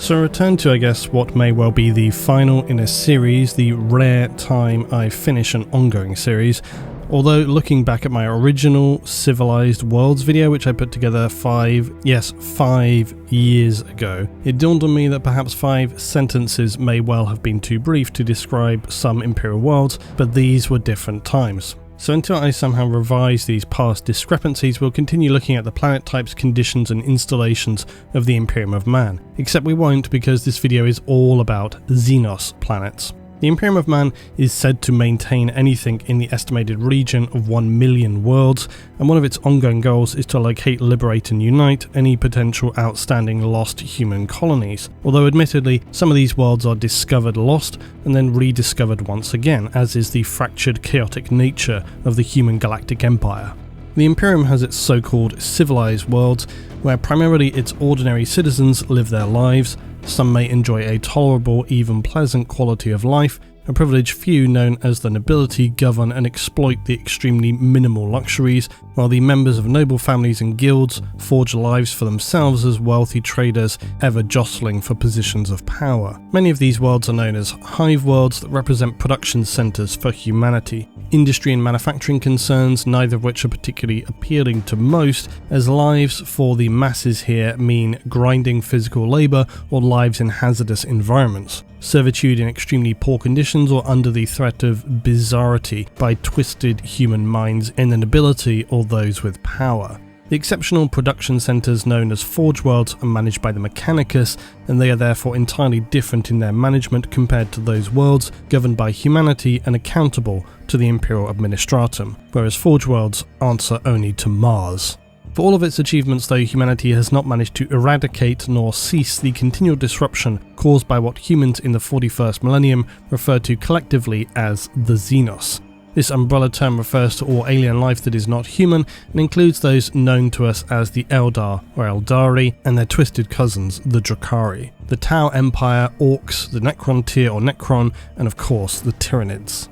So return to, I guess, what may well be the final in a series, the rare time I finish an ongoing series. Although looking back at my original Civilized Worlds video, which I put together 5 years ago, it dawned on me that perhaps 5 sentences may well have been too brief to describe some Imperial worlds, but these were different times. So until I somehow revise these past discrepancies, we'll continue looking at the planet types, conditions and installations of the Imperium of Man. Except we won't, because this video is all about Xenos planets. The Imperium of Man is said to maintain anything in the estimated region of 1 million worlds, and one of its ongoing goals is to locate, liberate and unite any potential outstanding lost human colonies. Although admittedly, some of these worlds are discovered lost and then rediscovered once again, as is the fractured, chaotic nature of the human galactic empire. The Imperium has its so-called civilized worlds, where primarily its ordinary citizens live their lives. Some may enjoy a tolerable, even pleasant quality of life. A privileged few, known as the nobility, govern and exploit the extremely minimal luxuries, while the members of noble families and guilds forge lives for themselves as wealthy traders, ever jostling for positions of power. Many of these worlds are known as hive worlds that represent production centers for humanity. Industry and manufacturing concerns, neither of which are particularly appealing to most, as lives for the masses here mean grinding physical labor or lives in hazardous environments. Servitude in extremely poor conditions or under the threat of bizarrity by twisted human minds in the nobility or those with power. The exceptional production centres known as Forge Worlds are managed by the Mechanicus, and they are therefore entirely different in their management compared to those worlds governed by humanity and accountable to the Imperial Administratum, whereas Forge Worlds answer only to Mars. For all of its achievements though, humanity has not managed to eradicate nor cease the continual disruption caused by what humans in the 41st millennium refer to collectively as the Xenos. This umbrella term refers to all alien life that is not human and includes those known to us as the Eldar or Eldari and their twisted cousins, the Drakari, the Tau Empire, Orcs, the Necron tier or Necron, and of course the Tyranids.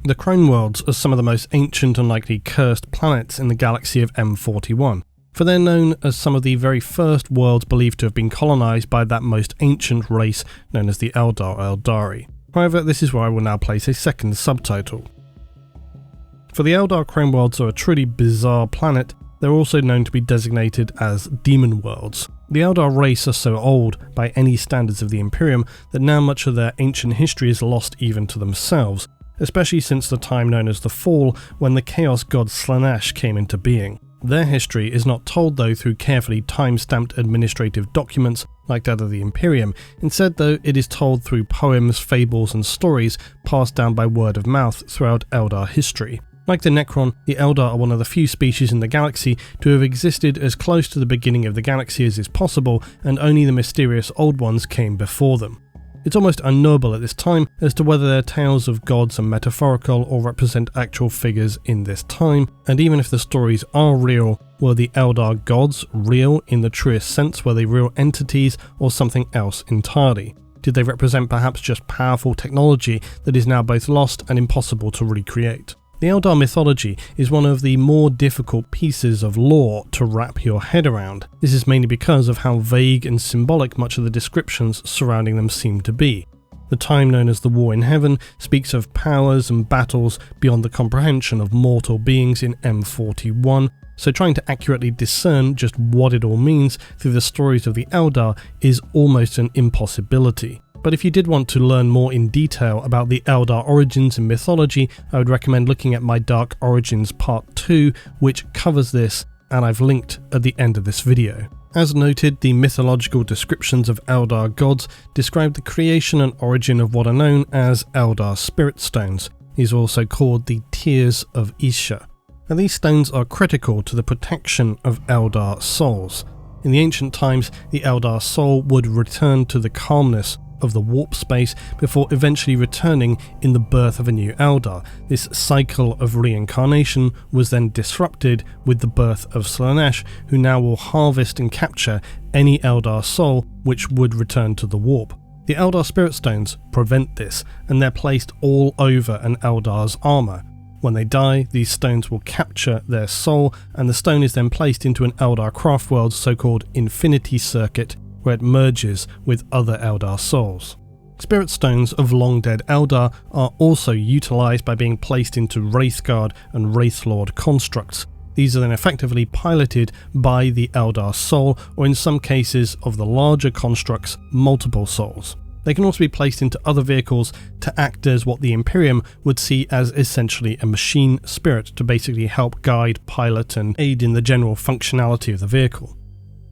The Crone Worlds are some of the most ancient and likely cursed planets in the galaxy of M41, for they're known as some of the very first worlds believed to have been colonised by that most ancient race known as the Eldar or Eldari. However, this is where I will now place a second subtitle. For the Eldar, Crone Worlds are a truly bizarre planet. They're also known to be designated as Daemon Worlds. The Eldar race are so old by any standards of the Imperium that now much of their ancient history is lost even to themselves, especially since the time known as the Fall, when the Chaos god Slaanesh came into being. Their history is not told though through carefully time-stamped administrative documents like that of the Imperium. Instead though, it is told through poems, fables and stories passed down by word of mouth throughout Eldar history. Like the Necron, the Eldar are one of the few species in the galaxy to have existed as close to the beginning of the galaxy as is possible, and only the mysterious Old Ones came before them. It's almost unknowable at this time as to whether their tales of gods are metaphorical or represent actual figures in this time, and even if the stories are real, were the Eldar gods real in the truest sense? Were they real entities or something else entirely? Did they represent perhaps just powerful technology that is now both lost and impossible to recreate? The Eldar mythology is one of the more difficult pieces of lore to wrap your head around. This is mainly because of how vague and symbolic much of the descriptions surrounding them seem to be. The time known as the War in Heaven speaks of powers and battles beyond the comprehension of mortal beings in M41, so trying to accurately discern just what it all means through the stories of the Eldar is almost an impossibility. But if you did want to learn more in detail about the Eldar origins and mythology, I would recommend looking at my Dark Origins Part 2, which covers this, and I've linked at the end of this video. As noted, the mythological descriptions of Eldar gods describe the creation and origin of what are known as Eldar Spirit Stones. These are also called the Tears of Isha. Now, these stones are critical to the protection of Eldar souls. In the ancient times, the Eldar soul would return to the calmness of the warp space before eventually returning in the birth of a new Eldar. This cycle of reincarnation was then disrupted with the birth of Slaanesh, who now will harvest and capture any Eldar soul which would return to the warp. The Eldar Spirit Stones prevent this, and they're placed all over an Eldar's armour. When they die, these stones will capture their soul, and the stone is then placed into an Eldar Craft World's so-called Infinity Circuit, where it merges with other Eldar souls. Spirit stones of long-dead Eldar are also utilised by being placed into Wraithguard and Wraithlord constructs. These are then effectively piloted by the Eldar soul, or in some cases of the larger constructs, multiple souls. They can also be placed into other vehicles to act as what the Imperium would see as essentially a machine spirit to basically help guide, pilot and aid in the general functionality of the vehicle.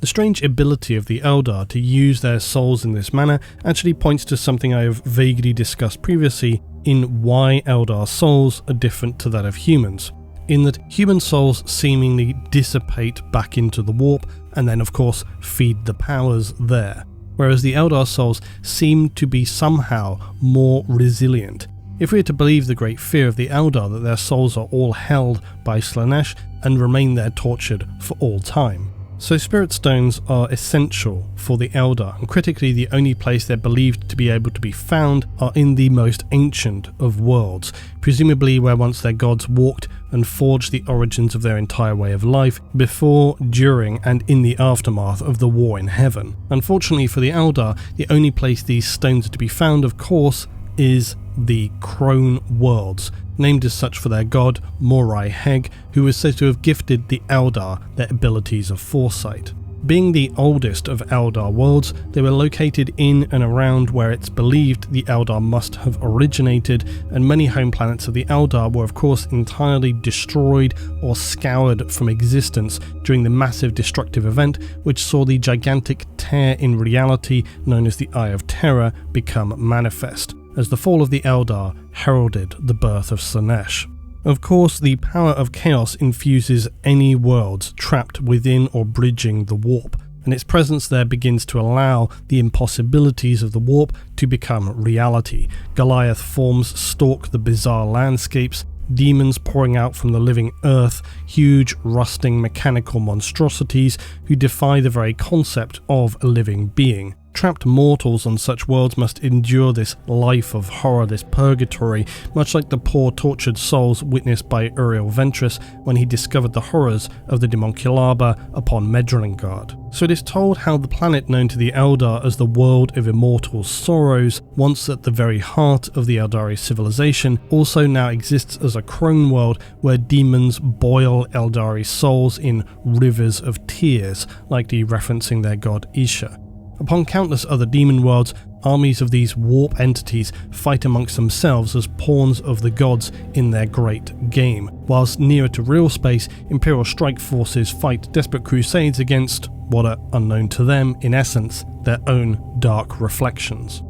The strange ability of the Eldar to use their souls in this manner actually points to something I have vaguely discussed previously in why Eldar souls are different to that of humans, in that human souls seemingly dissipate back into the warp and then of course feed the powers there, whereas the Eldar souls seem to be somehow more resilient. If we are to believe the great fear of the Eldar that their souls are all held by Slaanesh and remain there tortured for all time. So spirit stones are essential for the Eldar, and critically the only place they're believed to be able to be found are in the most ancient of worlds, presumably where once their gods walked and forged the origins of their entire way of life, before, during and in the aftermath of the war in heaven. Unfortunately for the Eldar, the only place these stones are to be found, of course, is the Crone Worlds, named as such for their god, Morai Heg, who was said to have gifted the Eldar their abilities of foresight. Being the oldest of Eldar worlds, they were located in and around where it's believed the Eldar must have originated, and many home planets of the Eldar were of course entirely destroyed or scoured from existence during the massive destructive event which saw the gigantic tear in reality known as the Eye of Terror become manifest, as the fall of the Eldar heralded the birth of Slaanesh. Of course, the power of chaos infuses any worlds trapped within or bridging the warp, and its presence there begins to allow the impossibilities of the warp to become reality. Goliath forms stalk the bizarre landscapes, demons pouring out from the living earth, huge rusting mechanical monstrosities who defy the very concept of a living being. Trapped mortals on such worlds must endure this life of horror, this purgatory, much like the poor tortured souls witnessed by Uriel Ventress when he discovered the horrors of the Demonculaba upon Medrelingard. So it is told how the planet known to the Eldar as the World of Immortal Sorrows, once at the very heart of the Eldari civilization, also now exists as a Crone world where demons boil Eldari souls in rivers of tears, likely referencing their god Isha. Upon countless other demon worlds, armies of these warp entities fight amongst themselves as pawns of the gods in their great game, whilst nearer to real space, Imperial strike forces fight desperate crusades against what are unknown to them, in essence, their own dark reflections.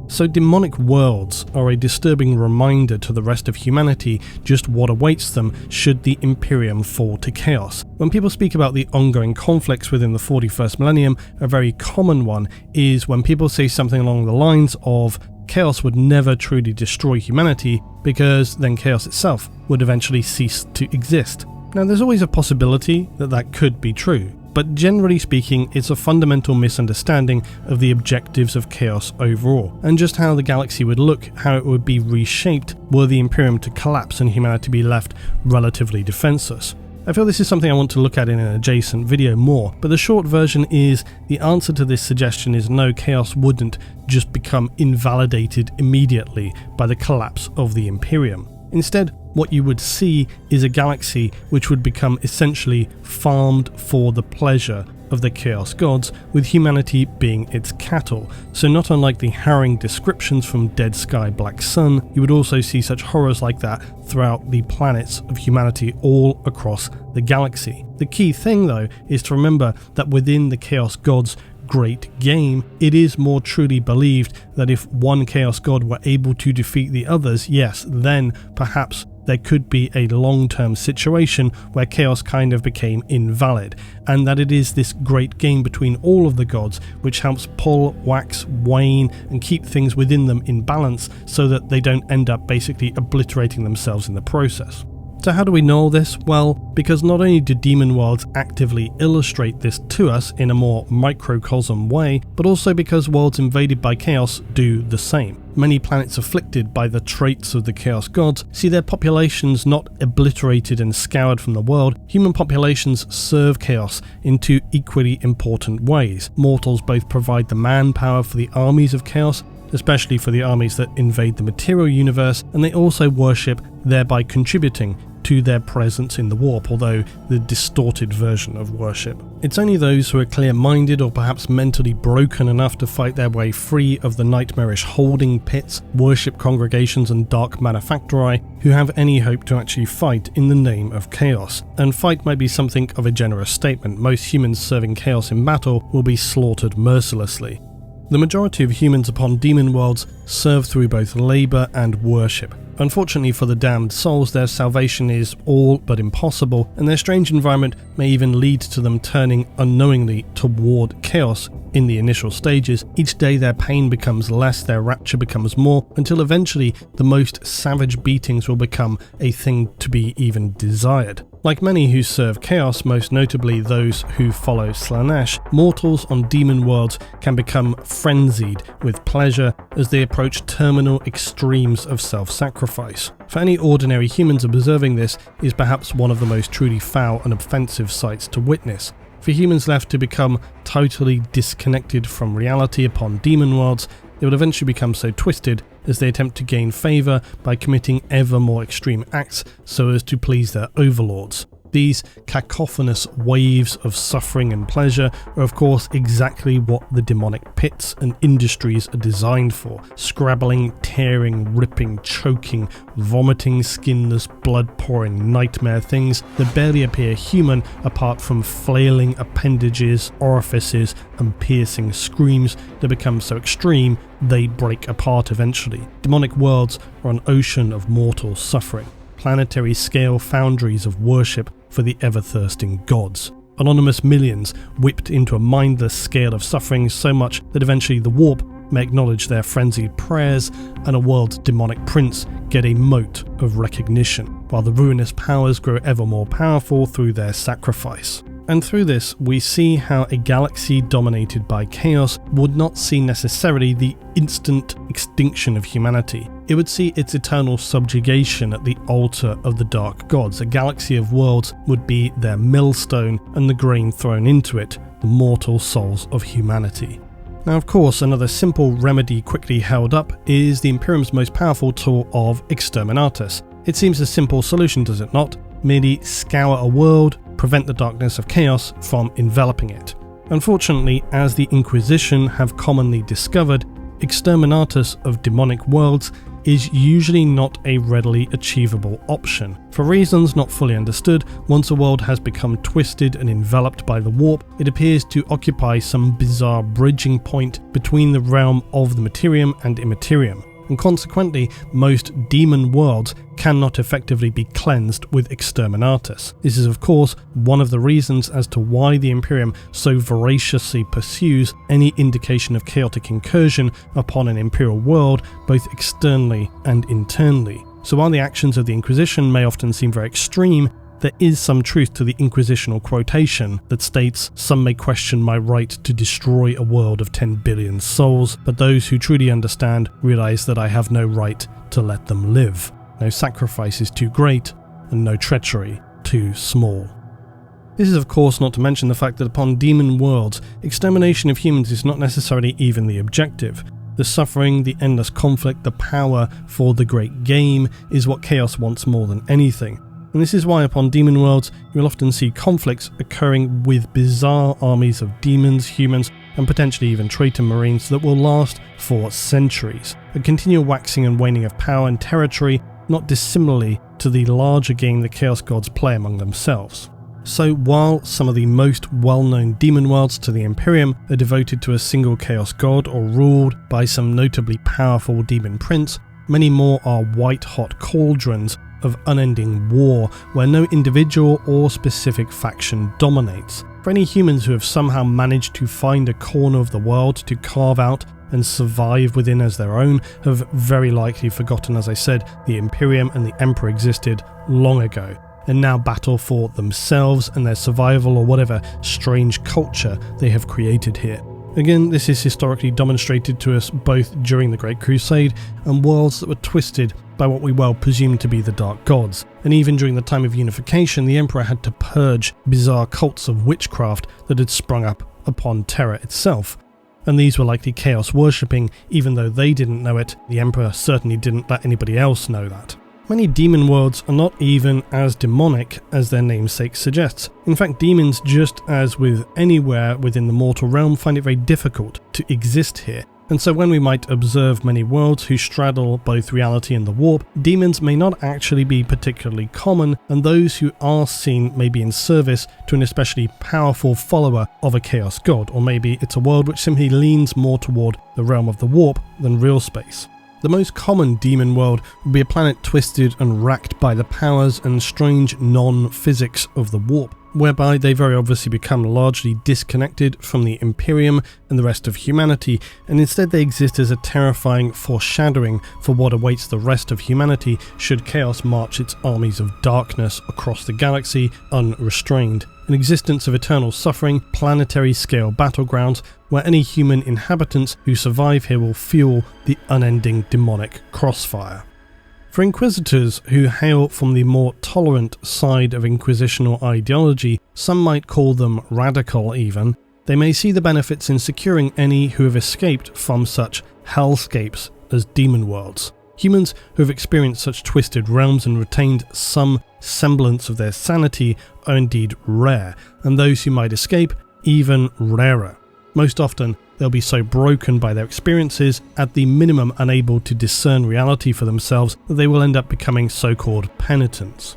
So demonic worlds are a disturbing reminder to the rest of humanity just what awaits them should the Imperium fall to chaos. When people speak about the ongoing conflicts within the 41st millennium, a very common one is when people say something along the lines of chaos would never truly destroy humanity because then chaos itself would eventually cease to exist. Now there's always a possibility that that could be true, but generally speaking it's a fundamental misunderstanding of the objectives of chaos overall, and just how the galaxy would look, how it would be reshaped were the Imperium to collapse and humanity be left relatively defenseless. I feel this is something I want to look at in an adjacent video more, but the short version is the answer to this suggestion is no, chaos wouldn't just become invalidated immediately by the collapse of the Imperium. Instead, what you would see is a galaxy which would become essentially farmed for the pleasure of the Chaos Gods, with humanity being its cattle. So not unlike the harrowing descriptions from Dead Sky Black Sun, you would also see such horrors like that throughout the planets of humanity all across the galaxy. The key thing though is to remember that within the Chaos Gods' great game, it is more truly believed that if one Chaos God were able to defeat the others, yes, then perhaps there could be a long-term situation where chaos kind of became invalid, and that it is this great game between all of the gods which helps pull, wax, wane, and keep things within them in balance so that they don't end up basically obliterating themselves in the process. So how do we know all this? Well, because not only do Daemon Worlds actively illustrate this to us in a more microcosm way, but also because worlds invaded by chaos do the same. Many planets afflicted by the traits of the Chaos Gods see their populations not obliterated and scoured from the world. Human populations serve chaos in two equally important ways. Mortals both provide the manpower for the armies of chaos, especially for the armies that invade the material universe, and they also worship, thereby contributing to their presence in the warp, although the distorted version of worship. It's only those who are clear-minded or perhaps mentally broken enough to fight their way free of the nightmarish holding pits, worship congregations and dark manufactori who have any hope to actually fight in the name of chaos. And fight might be something of a generous statement. Most humans serving chaos in battle will be slaughtered mercilessly. The majority of humans upon Daemon Worlds serve through both labour and worship. Unfortunately for the damned souls, their salvation is all but impossible, and their strange environment may even lead to them turning unknowingly toward chaos in the initial stages. Each day their pain becomes less, their rapture becomes more, until eventually the most savage beatings will become a thing to be even desired. Like many who serve chaos, most notably those who follow Slaanesh, mortals on Daemon Worlds can become frenzied with pleasure as they approach terminal extremes of self-sacrifice. For any ordinary humans, observing this is perhaps one of the most truly foul and offensive sights to witness. For humans left to become totally disconnected from reality upon Daemon Worlds, they will eventually become so twisted as they attempt to gain favour by committing ever more extreme acts so as to please their overlords. These cacophonous waves of suffering and pleasure are of course exactly what the demonic pits and industries are designed for. Scrabbling, tearing, ripping, choking, vomiting, skinless, blood-pouring nightmare things that barely appear human apart from flailing appendages, orifices and piercing screams that become so extreme they break apart eventually. Demonic worlds are an ocean of mortal suffering. Planetary scale foundries of worship for the ever-thirsting gods. Anonymous millions whipped into a mindless scale of suffering so much that eventually the warp may acknowledge their frenzied prayers and a world's demonic prince get a mote of recognition, while the ruinous powers grow ever more powerful through their sacrifice. And through this, we see how a galaxy dominated by chaos would not see necessarily the instant extinction of humanity. It would see its eternal subjugation at the altar of the dark gods. A galaxy of worlds would be their millstone, and the grain thrown into it, the mortal souls of humanity. Now, of course, another simple remedy quickly held up is the Imperium's most powerful tool of Exterminatus. It seems a simple solution, does it not? Merely scour a world, prevent the darkness of chaos from enveloping it. Unfortunately, as the Inquisition have commonly discovered, Exterminatus of demonic worlds is usually not a readily achievable option. For reasons not fully understood, once a world has become twisted and enveloped by the warp, it appears to occupy some bizarre bridging point between the realm of the materium and immaterium, and consequently most Daemon Worlds cannot effectively be cleansed with Exterminatus. This is of course one of the reasons as to why the Imperium so voraciously pursues any indication of chaotic incursion upon an Imperial world, both externally and internally. So while the actions of the Inquisition may often seem very extreme, there is some truth to the inquisitional quotation that states, "Some may question my right to destroy a world of 10 billion souls, but those who truly understand realize that I have no right to let them live. No sacrifice is too great, and no treachery too small." This is of course not to mention the fact that upon Daemon Worlds, extermination of humans is not necessarily even the objective. The suffering, the endless conflict, the power for the great game is what chaos wants more than anything. And this is why upon Daemon Worlds you will often see conflicts occurring with bizarre armies of demons, humans, and potentially even traitor marines that will last for centuries. A continual waxing and waning of power and territory, not dissimilarly to the larger game the Chaos Gods play among themselves. So while some of the most well-known Daemon Worlds to the Imperium are devoted to a single Chaos God or ruled by some notably powerful demon prince, many more are white-hot cauldrons of unending war where no individual or specific faction dominates. For any humans who have somehow managed to find a corner of the world to carve out and survive within as their own have very likely forgotten, as I said, the Imperium and the Emperor existed long ago, and now battle for themselves and their survival or whatever strange culture they have created here. Again, this is historically demonstrated to us both during the Great Crusade and worlds that were twisted by what we well presume to be the Dark Gods, and even during the time of unification the Emperor had to purge bizarre cults of witchcraft that had sprung up upon Terra itself. And these were likely chaos worshipping, even though they didn't know it. The Emperor certainly didn't let anybody else know that. Many demon worlds are not even as demonic as their namesake suggests. In fact, demons, just as with anywhere within the mortal realm, find it very difficult to exist here. And so when we might observe many worlds who straddle both reality and the warp, demons may not actually be particularly common, and those who are seen may be in service to an especially powerful follower of a chaos god, or maybe it's a world which simply leans more toward the realm of the warp than real space. The most common demon world would be a planet twisted and racked by the powers and strange non-physics of the warp, whereby they very obviously become largely disconnected from the Imperium and the rest of humanity, and instead they exist as a terrifying foreshadowing for what awaits the rest of humanity should chaos march its armies of darkness across the galaxy unrestrained. An existence of eternal suffering, planetary-scale battlegrounds where any human inhabitants who survive here will fuel the unending demonic crossfire. For Inquisitors who hail from the more tolerant side of Inquisitional ideology, some might call them radical even, they may see the benefits in securing any who have escaped from such hellscapes as Daemon Worlds. Humans who have experienced such twisted realms and retained some semblance of their sanity are indeed rare, and those who might escape even rarer. Most often, they'll be so broken by their experiences, at the minimum unable to discern reality for themselves, that they will end up becoming so-called penitents.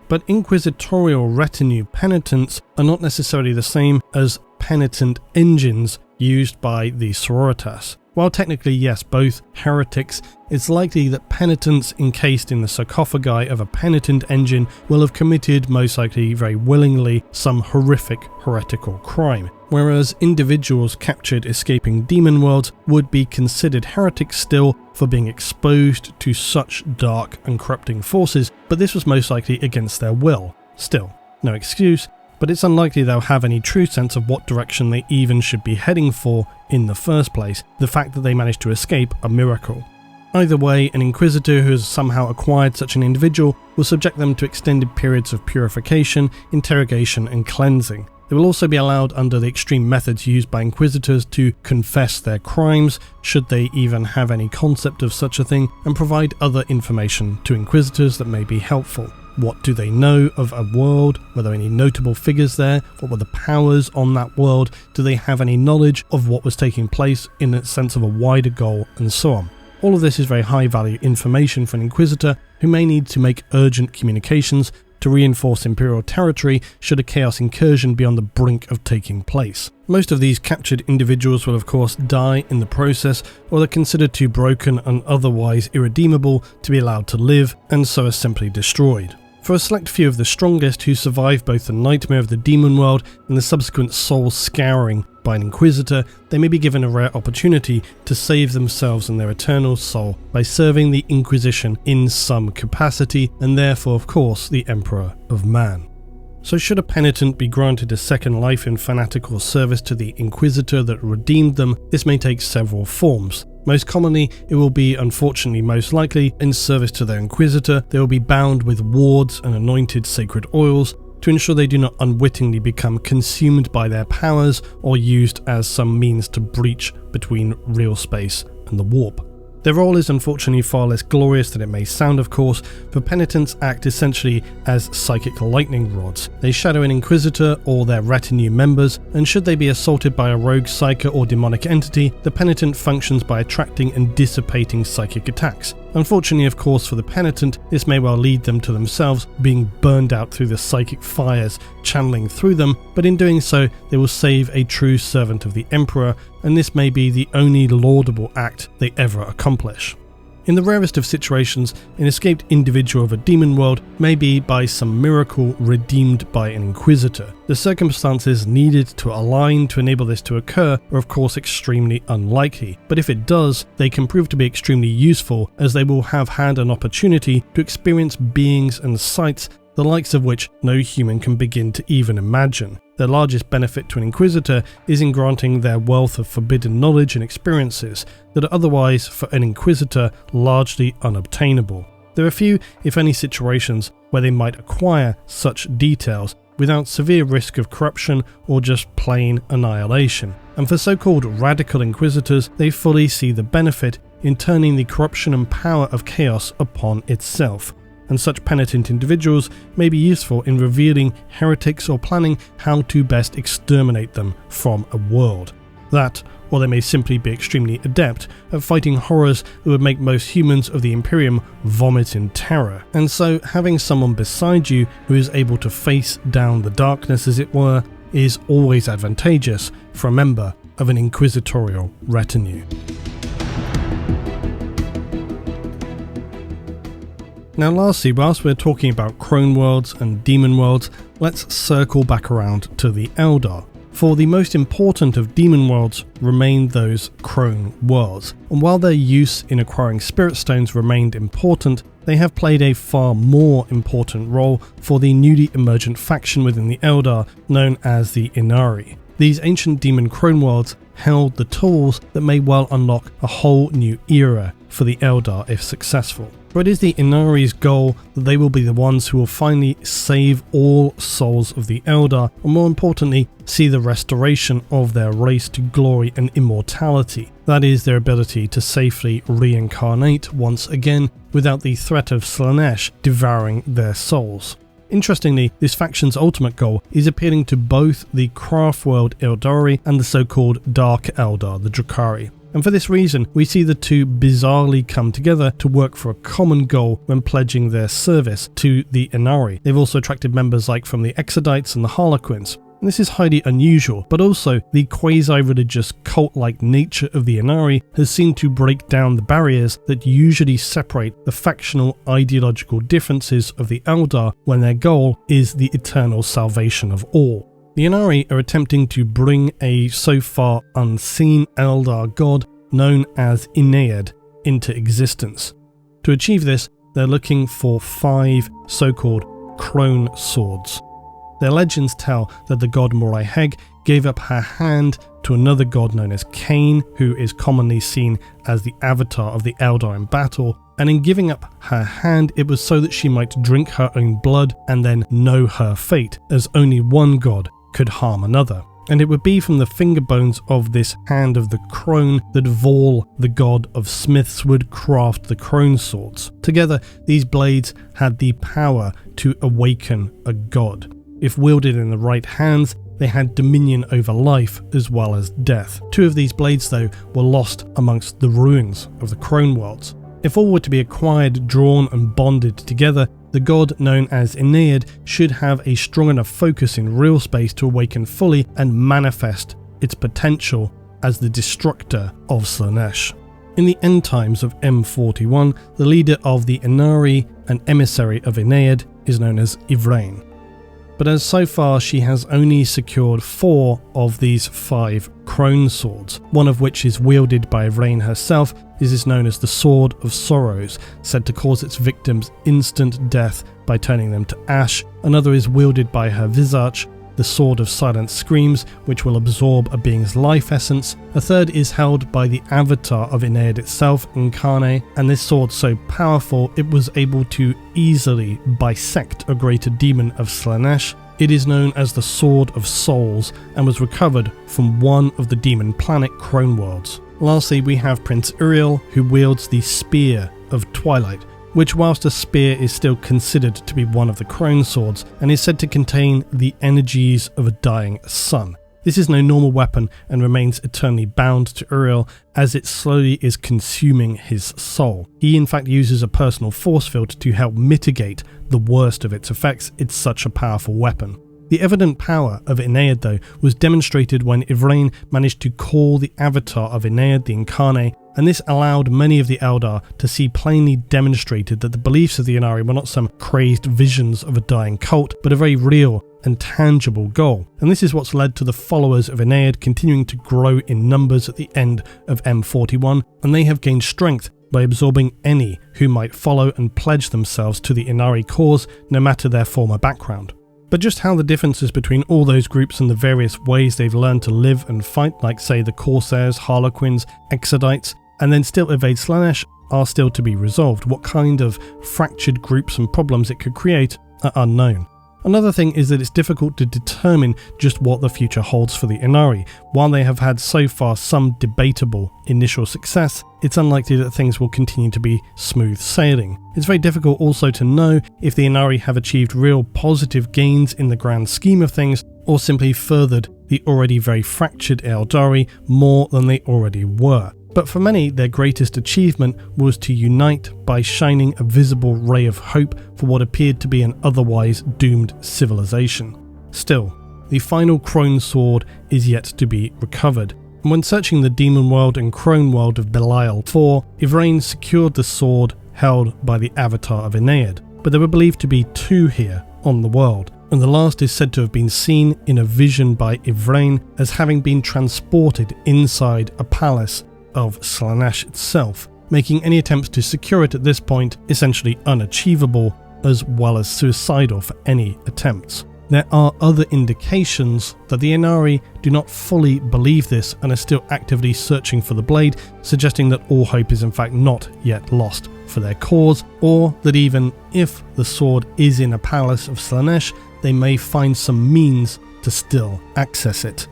But inquisitorial retinue penitents are not necessarily the same as penitent engines used by the Sororitas. While technically, yes, both heretics, it's likely that penitents encased in the sarcophagi of a penitent engine will have committed, most likely very willingly, some horrific heretical crime, whereas individuals captured escaping demon worlds would be considered heretics still for being exposed to such dark and corrupting forces, but this was most likely against their will. Still, no excuse, but it's unlikely they'll have any true sense of what direction they even should be heading for in the first place. The fact that they managed to escape a miracle. Either way, an Inquisitor who has somehow acquired such an individual will subject them to extended periods of purification, interrogation and cleansing. They will also be allowed under the extreme methods used by Inquisitors to confess their crimes, should they even have any concept of such a thing, and provide other information to Inquisitors that may be helpful. What do they know of a world? Were there any notable figures there? What were the powers on that world? Do they have any knowledge of what was taking place in the sense of a wider goal, and so on? All of this is very high value information for an Inquisitor who may need to make urgent communications to reinforce Imperial territory should a chaos incursion be on the brink of taking place. Most of these captured individuals will of course die in the process, or they're considered too broken and otherwise irredeemable to be allowed to live, and so are simply destroyed. For a select few of the strongest who survive both the nightmare of the demon world and the subsequent soul scouring by an Inquisitor, they may be given a rare opportunity to save themselves and their eternal soul by serving the Inquisition in some capacity, and therefore of course the Emperor of Man. So should a penitent be granted a second life in fanatical service to the Inquisitor that redeemed them, this may take several forms. Most commonly, it will be, unfortunately most likely, in service to their Inquisitor. They will be bound with wards and anointed sacred oils to ensure they do not unwittingly become consumed by their powers or used as some means to breach between real space and the warp. Their role is unfortunately far less glorious than it may sound, of course, for penitents act essentially as psychic lightning rods. They shadow an Inquisitor or their retinue members, and should they be assaulted by a rogue psyker or demonic entity, the penitent functions by attracting and dissipating psychic attacks. Unfortunately, of course, for the penitent, this may well lead them to themselves being burned out through the psychic fires channeling through them, but in doing so, they will save a true servant of the Emperor, and this may be the only laudable act they ever accomplish. In the rarest of situations, an escaped individual of a demon world may be by some miracle redeemed by an inquisitor. The circumstances needed to align to enable this to occur are of course extremely unlikely, but if it does, they can prove to be extremely useful, as they will have had an opportunity to experience beings and sights the likes of which no human can begin to even imagine. Their largest benefit to an Inquisitor is in granting their wealth of forbidden knowledge and experiences that are otherwise, for an Inquisitor, largely unobtainable. There are few, if any, situations where they might acquire such details without severe risk of corruption or just plain annihilation. And for so-called radical Inquisitors, they fully see the benefit in turning the corruption and power of chaos upon itself. And such penitent individuals may be useful in revealing heretics or planning how to best exterminate them from a world. That, or they may simply be extremely adept at fighting horrors that would make most humans of the Imperium vomit in terror. And so having someone beside you who is able to face down the darkness, as it were, is always advantageous for a member of an inquisitorial retinue. Now lastly, whilst we're talking about Crone Worlds and Daemon Worlds, let's circle back around to the Eldar. For the most important of Daemon Worlds remain those Crone Worlds, and while their use in acquiring Spirit Stones remained important, they have played a far more important role for the newly emergent faction within the Eldar known as the Ynnari. These ancient demon Crone Worlds held the tools that may well unlock a whole new era for the Eldar if successful. For it is the Ynnari's goal that they will be the ones who will finally save all souls of the Eldar, and more importantly, see the restoration of their race to glory and immortality. That is, their ability to safely reincarnate once again without the threat of Slaanesh devouring their souls. Interestingly, this faction's ultimate goal is appealing to both the Craftworld Eldari and the so-called Dark Eldar, the Drukhari. And for this reason, we see the two bizarrely come together to work for a common goal when pledging their service to the Ynnari. They've also attracted members like from the Exodites and the Harlequins. And this is highly unusual, but also the quasi-religious cult-like nature of the Ynnari has seemed to break down the barriers that usually separate the factional ideological differences of the Eldar when their goal is the eternal salvation of all. The Ynnari are attempting to bring a so far unseen Eldar god known as Ynnari into existence. To achieve this, they're looking for 5 so-called Crone swords. Their legends tell that the god Morai Heg gave up her hand to another god known as Cain, who is commonly seen as the avatar of the Eldar in battle, and in giving up her hand it was so that she might drink her own blood and then know her fate, as only one god could harm another. And it would be from the finger bones of this hand of the crone that Vol, the god of smiths, would craft the crone swords. Together, these blades had the power to awaken a god. If wielded in the right hands, they had dominion over life as well as death. 2 of these blades, though, were lost amongst the ruins of the Crone Worlds. If all were to be acquired, drawn and bonded together, the god known as Ynnari should have a strong enough focus in real space to awaken fully and manifest its potential as the destructor of Slaanesh. In the end times of M41, the leader of the Ynnari and emissary of Ynnari is known as Yvraine. But as so far she has only secured 4 of these 5 Crone swords, one of which is wielded by Yvraine herself. This is known as the Sword of Sorrows, said to cause its victims instant death by turning them to ash. Another is wielded by her Visage, the Sword of Silent Screams, which will absorb a being's life essence. A third is held by the avatar of Ynnari itself, Incarne, and this sword so powerful it was able to easily bisect a greater demon of Slaanesh. It is known as the Sword of Souls and was recovered from one of the demon planet Crone Worlds. Lastly, we have Prince Uriel, who wields the Spear of Twilight, which whilst a spear is still considered to be one of the Crone swords and is said to contain the energies of a dying sun. This is no normal weapon and remains eternally bound to Uriel as it slowly is consuming his soul. He in fact uses a personal force field to help mitigate the worst of its effects. It's such a powerful weapon. The evident power of Ynnari, though, was demonstrated when Yvraine managed to call the avatar of Ynnari, the Incarne, and this allowed many of the Eldar to see plainly demonstrated that the beliefs of the Ynnari were not some crazed visions of a dying cult, but a very real and tangible goal. And this is what's led to the followers of Aeneid continuing to grow in numbers at the end of M41, and they have gained strength by absorbing any who might follow and pledge themselves to the Ynnari cause, no matter their former background. But just how the differences between all those groups and the various ways they've learned to live and fight, like say the Corsairs, Harlequins, Exodites, and then still evade Slaanesh, are still to be resolved. What kind of fractured groups and problems it could create are unknown. Another thing is that it's difficult to determine just what the future holds for the Ynnari. While they have had so far some debatable initial success, it's unlikely that things will continue to be smooth sailing. It's very difficult also to know if the Ynnari have achieved real positive gains in the grand scheme of things, or simply furthered the already very fractured Eldari more than they already were. But for many, their greatest achievement was to unite by shining a visible ray of hope for what appeared to be an otherwise doomed civilization. Still, the final Crone sword is yet to be recovered, and when searching the Daemon World and Crone World of Belial IV, Yvraine secured the sword held by the avatar of Aeneid, but there were believed to be two here on the world, and the last is said to have been seen in a vision by Yvraine as having been transported inside a palace of Slaanesh itself, making any attempts to secure it at this point essentially unachievable, as well as suicidal for any attempts. There are other indications that the Ynnari do not fully believe this and are still actively searching for the blade, suggesting that all hope is in fact not yet lost for their cause, or that even if the sword is in a palace of Slaanesh, they may find some means to still access it.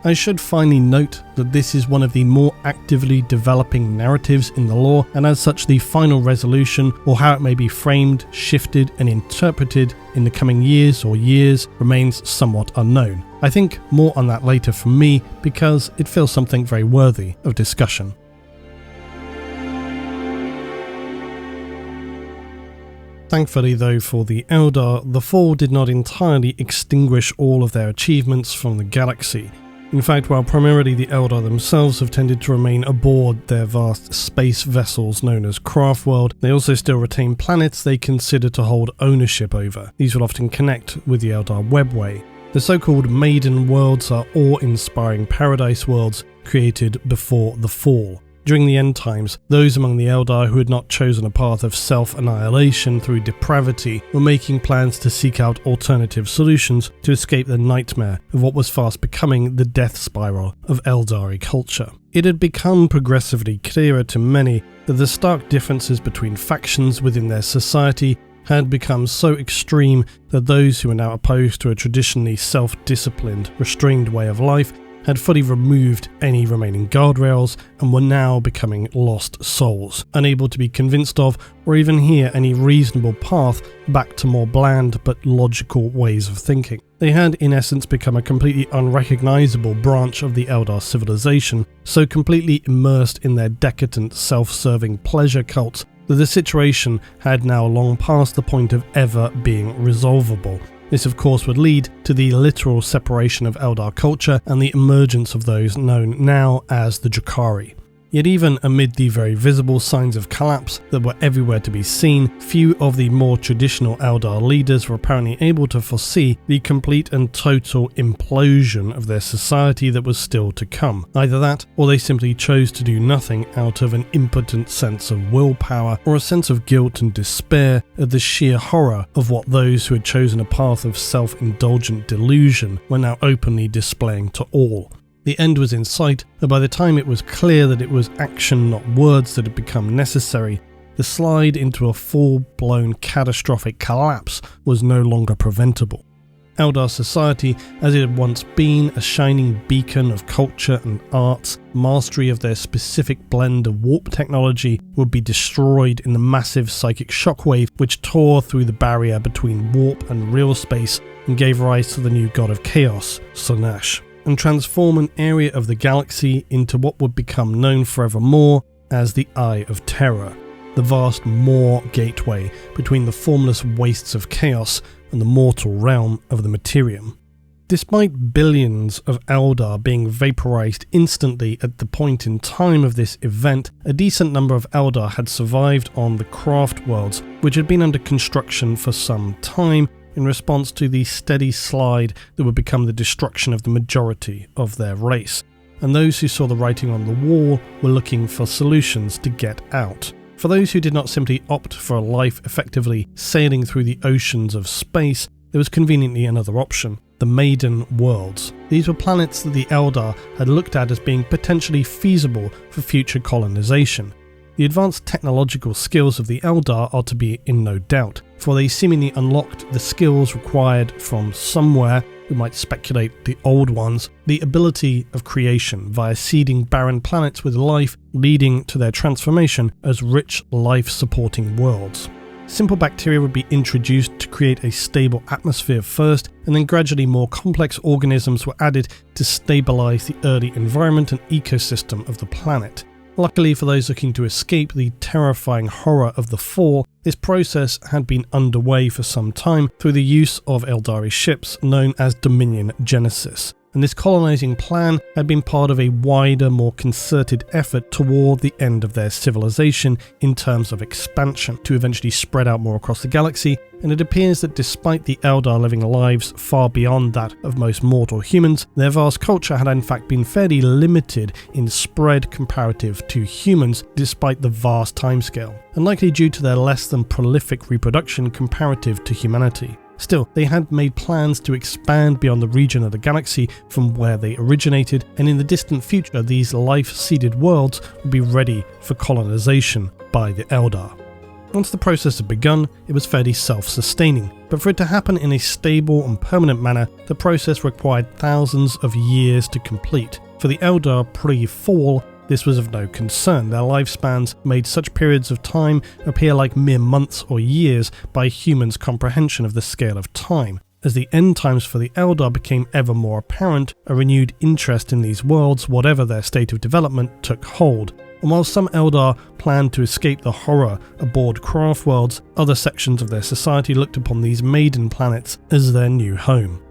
I should finally note that this is one of the more actively developing narratives in the lore, and as such the final resolution, or how it may be framed, shifted and interpreted in the coming years remains somewhat unknown. I think more on that later from me, because it feels something very worthy of discussion. Thankfully though for the Eldar, the fall did not entirely extinguish all of their achievements from the galaxy. In fact, while primarily the Eldar themselves have tended to remain aboard their vast space vessels known as Craft World, they also still retain planets they consider to hold ownership over. These will often connect with the Eldar webway. The so-called Maiden Worlds are awe-inspiring paradise worlds created before the fall. During the end times, those among the Eldar who had not chosen a path of self-annihilation through depravity were making plans to seek out alternative solutions to escape the nightmare of what was fast becoming the death spiral of Eldari culture. It had become progressively clearer to many that the stark differences between factions within their society had become so extreme that those who were now opposed to a traditionally self-disciplined, restrained way of life had fully removed any remaining guardrails and were now becoming lost souls, unable to be convinced of or even hear any reasonable path back to more bland but logical ways of thinking. They had in essence become a completely unrecognizable branch of the Eldar civilization, so completely immersed in their decadent self-serving pleasure cults that the situation had now long passed the point of ever being resolvable. This of course would lead to the literal separation of Eldar culture and the emergence of those known now as the Drakari. Yet even amid the very visible signs of collapse that were everywhere to be seen, few of the more traditional Eldar leaders were apparently able to foresee the complete and total implosion of their society that was still to come. Either that, or they simply chose to do nothing out of an impotent sense of willpower or a sense of guilt and despair at the sheer horror of what those who had chosen a path of self-indulgent delusion were now openly displaying to all. The end was in sight, and by the time it was clear that it was action, not words, that had become necessary, the slide into a full-blown catastrophic collapse was no longer preventable. Eldar society, as it had once been, a shining beacon of culture and arts, mastery of their specific blend of warp technology, would be destroyed in the massive psychic shockwave which tore through the barrier between warp and real space and gave rise to the new god of chaos, Slaanesh, and transform an area of the galaxy into what would become known forevermore as the Eye of Terror, the vast Maw gateway between the formless wastes of chaos and the mortal realm of the Materium. Despite billions of Eldar being vaporized instantly at the point in time of this event, a decent number of Eldar had survived on the Craft Worlds, which had been under construction for some time in response to the steady slide that would become the destruction of the majority of their race. And those who saw the writing on the wall were looking for solutions to get out. For those who did not simply opt for a life effectively sailing through the oceans of space, there was conveniently another option: the Maiden Worlds. These were planets that the Eldar had looked at as being potentially feasible for future colonization. The advanced technological skills of the Eldar are to be in no doubt, for they seemingly unlocked the skills required from somewhere. We might speculate the old ones, the ability of creation via seeding barren planets with life, leading to their transformation as rich life-supporting worlds. Simple bacteria would be introduced to create a stable atmosphere first, and then gradually more complex organisms were added to stabilize the early environment and ecosystem of the planet. Luckily for those looking to escape the terrifying horror of the Fall, this process had been underway for some time through the use of Eldari ships known as Dominion Genesis. And this colonizing plan had been part of a wider, more concerted effort toward the end of their civilization in terms of expansion, to eventually spread out more across the galaxy, and it appears that despite the Eldar living lives far beyond that of most mortal humans, their vast culture had in fact been fairly limited in spread comparative to humans, despite the vast timescale, and likely due to their less than prolific reproduction comparative to humanity. Still, they had made plans to expand beyond the region of the galaxy from where they originated, and in the distant future these life-seeded worlds would be ready for colonization by the Eldar. Once the process had begun, it was fairly self-sustaining, but for it to happen in a stable and permanent manner, the process required thousands of years to complete. For the Eldar pre-fall, this was of no concern. Their lifespans made such periods of time appear like mere months or years by humans' comprehension of the scale of time. As the end times for the Eldar became ever more apparent, a renewed interest in these worlds, whatever their state of development, took hold. And while some Eldar planned to escape the horror aboard Craft Worlds, other sections of their society looked upon these Maiden planets as their new home.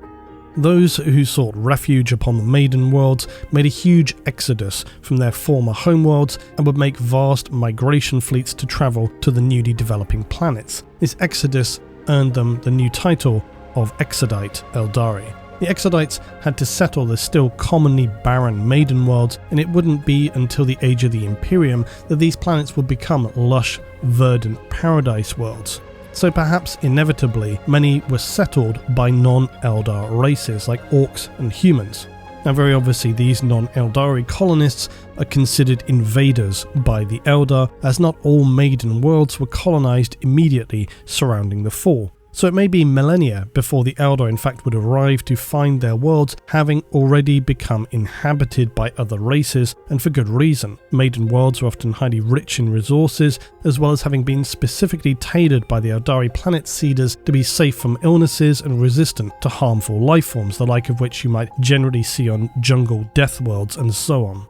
Those who sought refuge upon the Maiden Worlds made a huge exodus from their former homeworlds and would make vast migration fleets to travel to the newly developing planets. This exodus earned them the new title of Exodite Eldari. The Exodites had to settle the still commonly barren Maiden Worlds, and it wouldn't be until the Age of the Imperium that these planets would become lush, verdant paradise worlds. So perhaps inevitably, many were settled by non-Eldar races like orcs and humans. Now very obviously these non-Eldari colonists are considered invaders by the Eldar, as not all Maiden Worlds were colonized immediately surrounding the Fall. So it may be millennia before the Eldar in fact would arrive to find their worlds having already become inhabited by other races, and for good reason. Maiden Worlds are often highly rich in resources, as well as having been specifically tailored by the Eldari planet seeders to be safe from illnesses and resistant to harmful lifeforms, the like of which you might generally see on jungle death worlds and so on.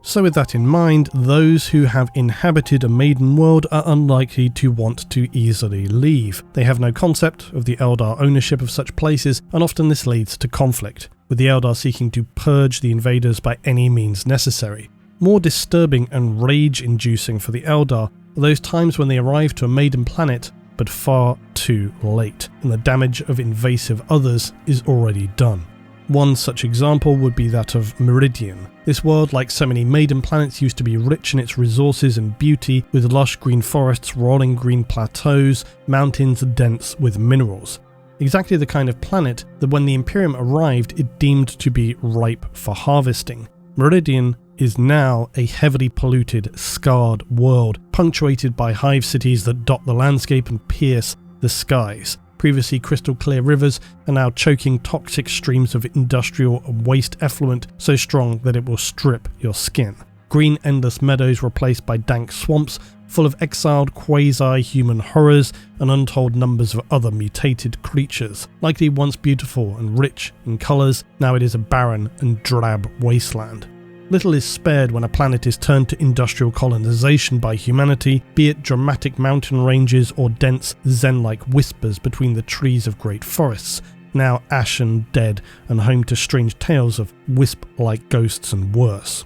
So with that in mind, those who have inhabited a Maiden World are unlikely to want to easily leave. They have no concept of the Eldar ownership of such places, and often this leads to conflict, with the Eldar seeking to purge the invaders by any means necessary. More disturbing and rage-inducing for the Eldar are those times when they arrive to a Maiden planet, but far too late, and the damage of invasive others is already done. One such example would be that of Meridian. This world, like so many Maiden planets, used to be rich in its resources and beauty, with lush green forests, rolling green plateaus, mountains dense with minerals. Exactly the kind of planet that when the Imperium arrived it deemed to be ripe for harvesting. Meridian is now a heavily polluted, scarred world, punctuated by hive cities that dot the landscape and pierce the skies. Previously crystal clear rivers are now choking toxic streams of industrial and waste effluent so strong that it will strip your skin. Green endless meadows replaced by dank swamps full of exiled quasi-human horrors and untold numbers of other mutated creatures. Likely once beautiful and rich in colours, now it is a barren and drab wasteland. Little is spared when a planet is turned to industrial colonization by humanity, be it dramatic mountain ranges or dense zen-like whispers between the trees of great forests. now ashen, dead, and home to strange tales of wisp-like ghosts and worse.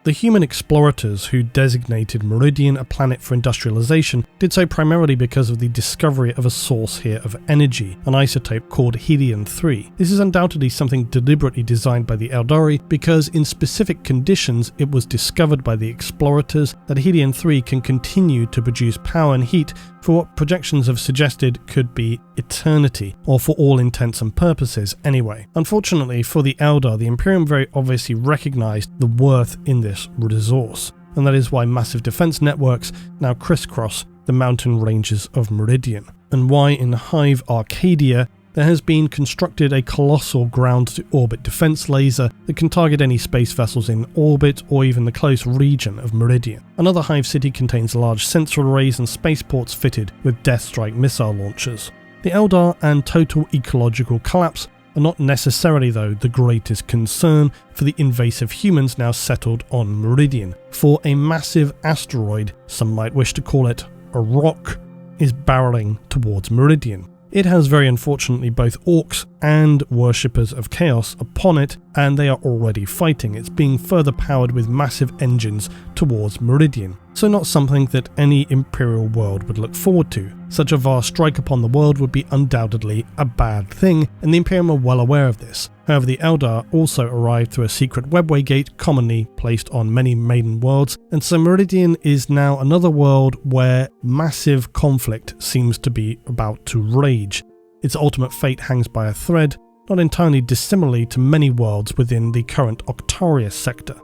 The human explorators who designated Meridian a planet for industrialization did so primarily because of the discovery of a source here of energy, an isotope called Helium-3. This is undoubtedly something deliberately designed by the Eldari because in specific conditions it was discovered by the explorators that Helium-3 can continue to produce power and heat for what projections have suggested could be eternity, or for all intents and purposes anyway. Unfortunately for the Eldar, the Imperium very obviously recognized the worth in this resource, and that is why massive defense networks now crisscross the mountain ranges of Meridian, and why in Hive Arcadia there has been constructed a colossal ground-to-orbit defense laser that can target any space vessels in orbit or even the close region of Meridian. Another Hive city contains large sensor arrays and spaceports fitted with Deathstrike missile launchers. The Eldar and total ecological collapse are not necessarily, though, the greatest concern for the invasive humans now settled on Meridian, for a massive asteroid, some might wish to call it a rock, is barreling towards Meridian. It has very unfortunately both orcs and worshippers of chaos upon it, and they are already fighting. It's being further powered with massive engines towards Meridian, so not something that any Imperial world would look forward to. Such a vast strike upon the world would be undoubtedly a bad thing, and the Imperium are well aware of this. However, the Eldar also arrived through a secret webway gate commonly placed on many Maiden worlds, and so Meridian is now another world where massive conflict seems to be about to rage. Its ultimate fate hangs by a thread, not entirely dissimilarly to many worlds within the current Octarius sector.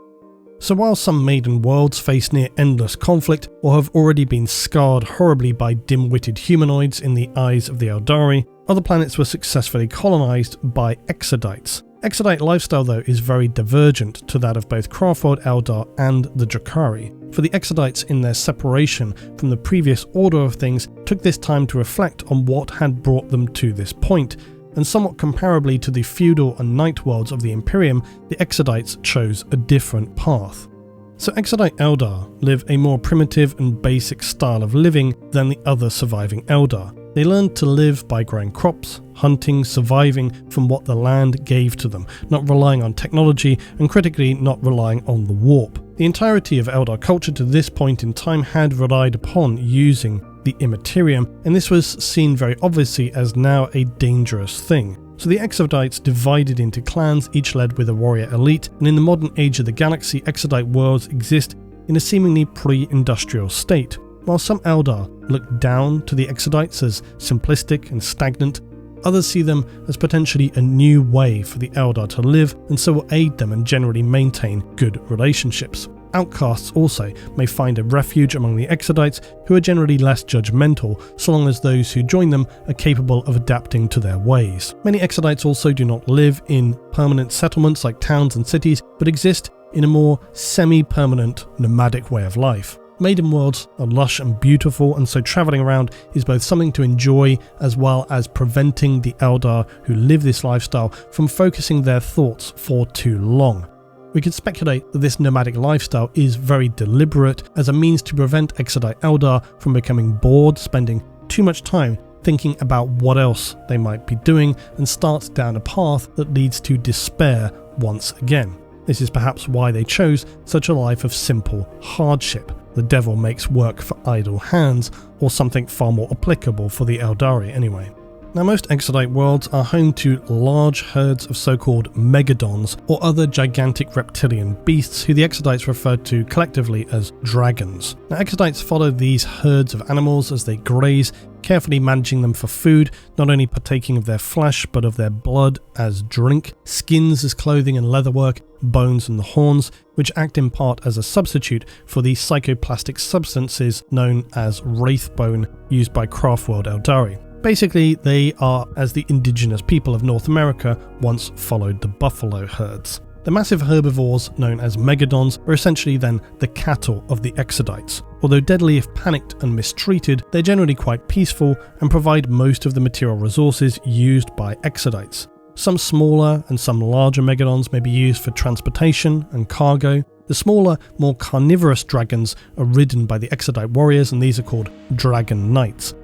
So while some Maiden worlds face near endless conflict or have already been scarred horribly by dim-witted humanoids in the eyes of the Eldari, other planets were successfully colonized by Exodites. Exodite lifestyle, though, is very divergent to that of both Craftworld Eldar and the Drakari, for the Exodites in their separation from the previous order of things took this time to reflect on what had brought them to this point, and somewhat comparably to the feudal and night worlds of the Imperium, the Exodites chose a different path. So Exodite Eldar live a more primitive and basic style of living than the other surviving Eldar. They learned to live by growing crops, hunting, surviving from what the land gave to them, not relying on technology and critically not relying on the warp. The entirety of Eldar culture to this point in time had relied upon using the Immaterium, and this was seen very obviously as now a dangerous thing. So the Exodites divided into clans, each led with a warrior elite, and in the modern age of the galaxy, Exodite worlds exist in a seemingly pre-industrial state. While some Eldar look down to the Exodites as simplistic and stagnant, others see them as potentially a new way for the Eldar to live, and so will aid them and generally maintain good relationships. Outcasts also may find a refuge among the Exodites, who are generally less judgmental, so long as those who join them are capable of adapting to their ways. Many Exodites also do not live in permanent settlements like towns and cities, but exist in a more semi-permanent nomadic way of life. Maiden worlds are lush and beautiful, and so travelling around is both something to enjoy as well as preventing the Eldar who live this lifestyle from focusing their thoughts for too long. We could speculate that this nomadic lifestyle is very deliberate as a means to prevent Exodite Eldar from becoming bored, spending too much time thinking about what else they might be doing, and start down a path that leads to despair once again. This is perhaps why they chose such a life of simple hardship. The devil makes work for idle hands, or something far more applicable for the Eldari anyway. Now, most Exodite worlds are home to large herds of so-called megadons, or other gigantic reptilian beasts who the Exodites refer to collectively as dragons. Now, Exodites follow these herds of animals as they graze, carefully managing them for food, not only partaking of their flesh but of their blood as drink, skins as clothing and leatherwork, bones and the horns, which act in part as a substitute for the psychoplastic substances known as wraithbone used by Craftworld Eldari. Basically, they are as the indigenous people of North America once followed the buffalo herds. The massive herbivores known as megadons are essentially then the cattle of the Exodites. Although deadly if panicked and mistreated, they're generally quite peaceful and provide most of the material resources used by Exodites. Some smaller and some larger megadons may be used for transportation and cargo. The smaller, more carnivorous dragons are ridden by the Exodite warriors, and these are called dragon knights.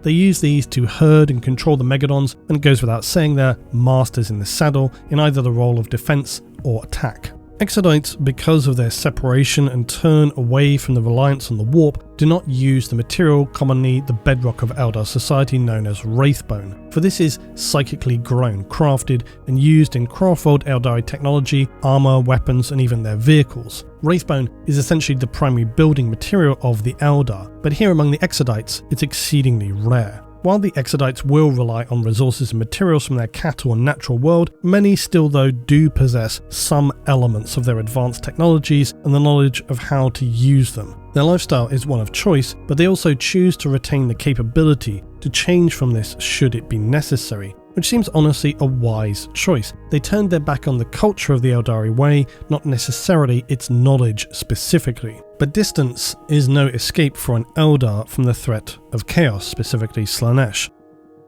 They use these to herd and control the Megadons, and it goes without saying they're masters in the saddle in either the role of defense or attack. Exodites, because of their separation and turn away from the reliance on the warp, do not use the material commonly the bedrock of Eldar society known as Wraithbone, for this is psychically grown, crafted, and used in Craftworld Eldari technology, armor, weapons, and even their vehicles. Wraithbone is essentially the primary building material of the Eldar, but here among the Exodites, it's exceedingly rare. While the Exodites will rely on resources and materials from their cattle and natural world, many still though do possess some elements of their advanced technologies and the knowledge of how to use them. Their lifestyle is one of choice, but they also choose to retain the capability to change from this should it be necessary, which seems honestly a wise choice. They turned their back on the culture of the Eldari way, not necessarily its knowledge specifically. But distance is no escape for an Eldar from the threat of chaos, specifically Slaanesh.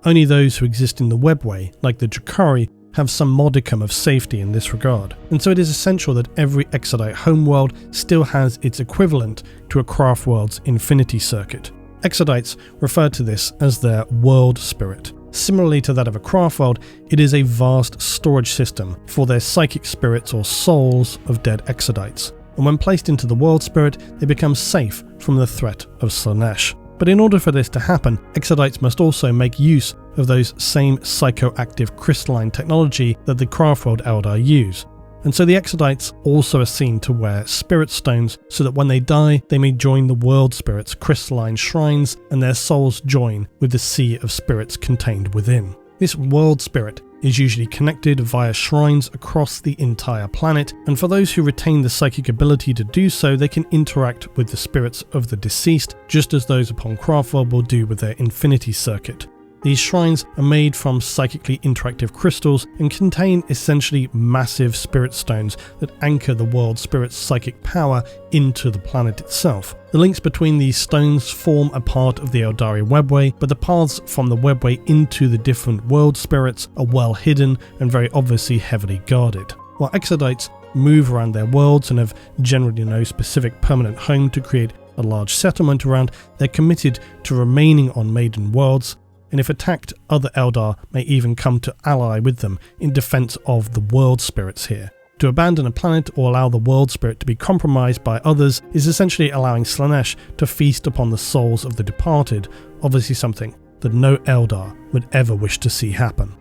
Only those who exist in the webway, like the Drakari, have some modicum of safety in this regard, and so it is essential that every Exodite homeworld still has its equivalent to a Craftworld's Infinity Circuit. Exodites refer to this as their world spirit. Similarly to that of a Craftworld, it is a vast storage system for their psychic spirits or souls of dead Exodites, and when placed into the world spirit, they become safe from the threat of Slaanesh. But in order for this to happen, Exodites must also make use of those same psychoactive crystalline technology that the Craftworld Eldar use. And so the Exodites also are seen to wear spirit stones so that when they die, they may join the world spirit's crystalline shrines and their souls join with the sea of spirits contained within. This world spirit is usually connected via shrines across the entire planet, and for those who retain the psychic ability to do so, they can interact with the spirits of the deceased, just as those upon Craftworld will do with their Infinity Circuit. These shrines are made from psychically interactive crystals and contain essentially massive spirit stones that anchor the world spirit's psychic power into the planet itself. The links between these stones form a part of the Eldari webway, but the paths from the webway into the different world spirits are well hidden and very obviously heavily guarded. While Exodites move around their worlds and have generally no specific permanent home to create a large settlement around, they're committed to remaining on Maiden Worlds, and if attacked, other Eldar may even come to ally with them in defense of the world spirits here. To abandon a planet or allow the world spirit to be compromised by others is essentially allowing Slaanesh to feast upon the souls of the departed, obviously something that no Eldar would ever wish to see happen.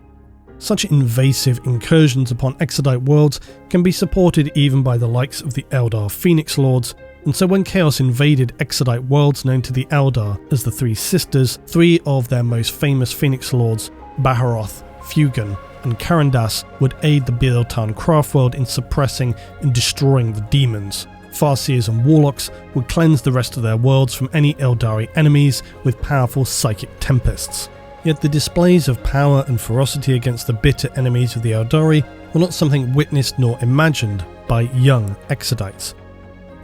Such invasive incursions upon Exodite worlds can be supported even by the likes of the Eldar Phoenix Lords, and so when Chaos invaded Exodite worlds known to the Eldar as the Three Sisters, three of their most famous Phoenix Lords, Baharoth, Fugan, and Karandas, would aid the Bieltan Craftworld in suppressing and destroying the demons. Farseers and Warlocks would cleanse the rest of their worlds from any Eldari enemies with powerful psychic tempests. Yet the displays of power and ferocity against the bitter enemies of the Eldari were not something witnessed nor imagined by young Exodites.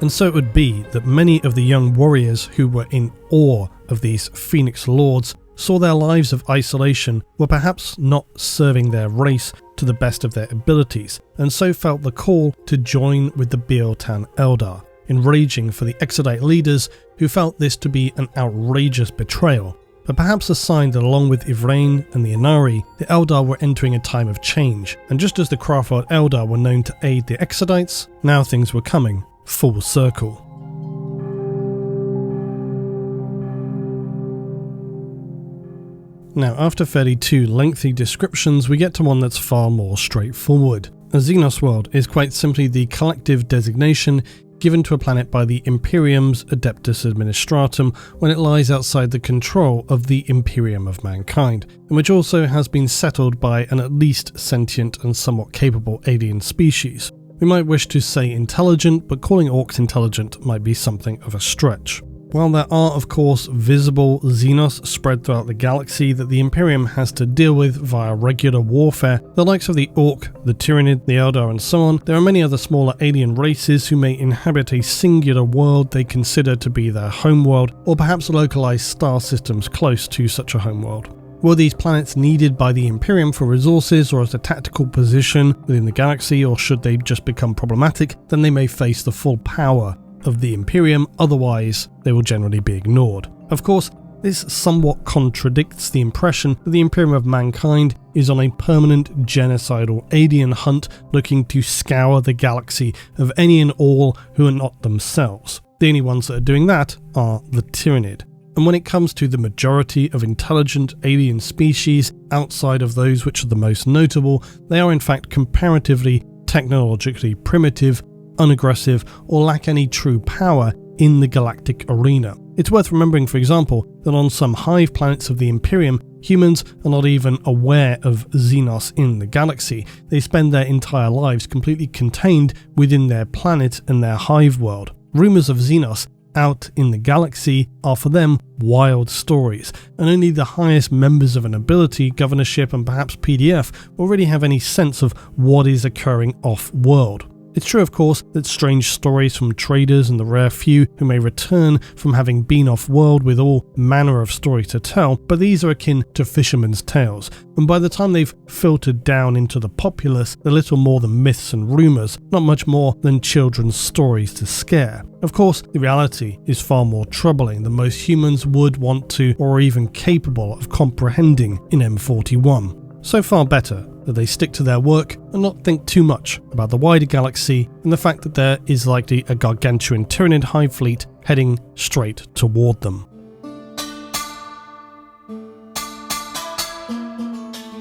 And so it would be that many of the young warriors who were in awe of these Phoenix Lords saw their lives of isolation were perhaps not serving their race to the best of their abilities, and so felt the call to join with the Bieltan Eldar, enraging for the Exodite leaders who felt this to be an outrageous betrayal, but perhaps a sign that along with Yvraine and the Ynnari, the Eldar were entering a time of change, and just as the Craftworld Eldar were known to aid the Exodites, now things were coming full circle. Now, after 32 lengthy descriptions, we get to one that's far more straightforward. A Xenos world is quite simply the collective designation given to a planet by the Imperium's Adeptus Administratum when it lies outside the control of the Imperium of Mankind, and which also has been settled by an at least sentient and somewhat capable alien species. We might wish to say intelligent, but calling orcs intelligent might be something of a stretch. While there are of course visible Xenos spread throughout the galaxy that the Imperium has to deal with via regular warfare, the likes of the Orc, the Tyranid, the Eldar and so on, there are many other smaller alien races who may inhabit a singular world they consider to be their homeworld, or perhaps localized star systems close to such a homeworld. Were these planets needed by the Imperium for resources or as a tactical position within the galaxy, or should they just become problematic, then they may face the full power of the Imperium, otherwise they will generally be ignored. Of course, This somewhat contradicts the impression that the Imperium of Mankind is on a permanent genocidal alien hunt looking to scour the galaxy of any and all who are not themselves. The only ones that are doing that are the Tyranid. And when it comes to the majority of intelligent alien species outside of those which are the most notable, they are in fact comparatively technologically primitive, unaggressive, or lack any true power in the galactic arena. It's worth remembering, for example, that on some hive planets of the Imperium, humans are not even aware of Xenos in the galaxy. They spend their entire lives completely contained within their planet and their hive world. Rumours of Xenos out in the galaxy are for them wild stories, and only the highest members of a nobility, governorship, and perhaps PDF will really have any sense of what is occurring off-world. It's true, of course, that strange stories from traders and the rare few who may return from having been off-world with all manner of stories to tell, but these are akin to fishermen's tales, and by the time they've filtered down into the populace, they're little more than myths and rumours, not much more than children's stories to scare. Of course, the reality is far more troubling than most humans would want to or even capable of comprehending in M41. So far better that they stick to their work and not think too much about the wider galaxy and the fact that there is likely a gargantuan Tyranid hive fleet heading straight toward them.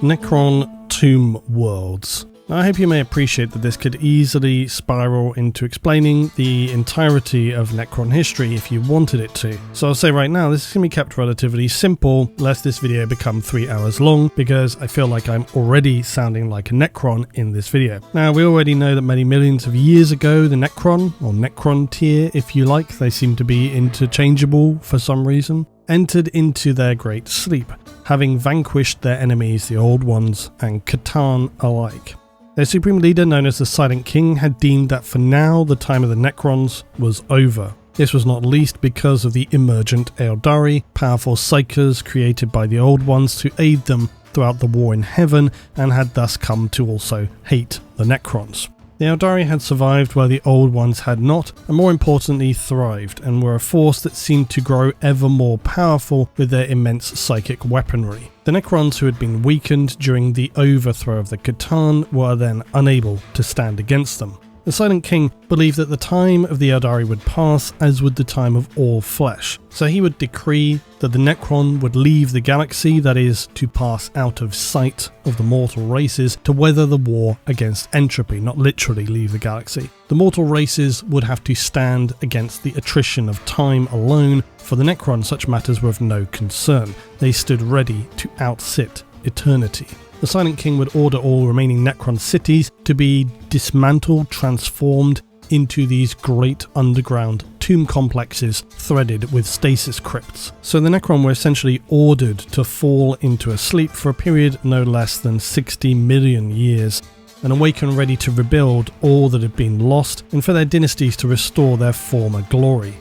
Necron Tomb Worlds. Now, I hope you may appreciate that this could easily spiral into explaining the entirety of Necron history if you wanted it to. So I'll say right now, this is going to be kept relatively simple, lest this video become 3 hours long, because I feel like I'm already sounding like a Necron in this video. Now, we already know that many millions of years ago, the Necron, or Necron tier if you like, they seem to be interchangeable for some reason, entered into their great sleep, having vanquished their enemies, the Old Ones and Catan alike. Their supreme leader, known as the Silent King, had deemed that for now the time of the Necrons was over. This was not least because of the emergent Ynnari, powerful psychers created by the Old Ones to aid them throughout the war in heaven, and had thus come to also hate the Necrons. The Ynnari had survived while the Old Ones had not, and more importantly thrived, and were a force that seemed to grow ever more powerful with their immense psychic weaponry. The Necrons who had been weakened during the overthrow of the Catan were then unable to stand against them. The Silent King believed that the time of the Ynnari would pass, as would the time of all flesh. So he would decree that the Necron would leave the galaxy, that is, to pass out of sight of the mortal races to weather the war against entropy, not literally leave the galaxy. The mortal races would have to stand against the attrition of time alone. For the Necron, such matters were of no concern. They stood ready to outsit eternity. The Silent King would order all remaining Necron cities to be dismantled, transformed into these great underground tomb complexes threaded with stasis crypts. So the Necron were essentially ordered to fall into a sleep for a period no less than 60 million years, and awaken ready to rebuild all that had been lost, and for their dynasties to restore their former glory.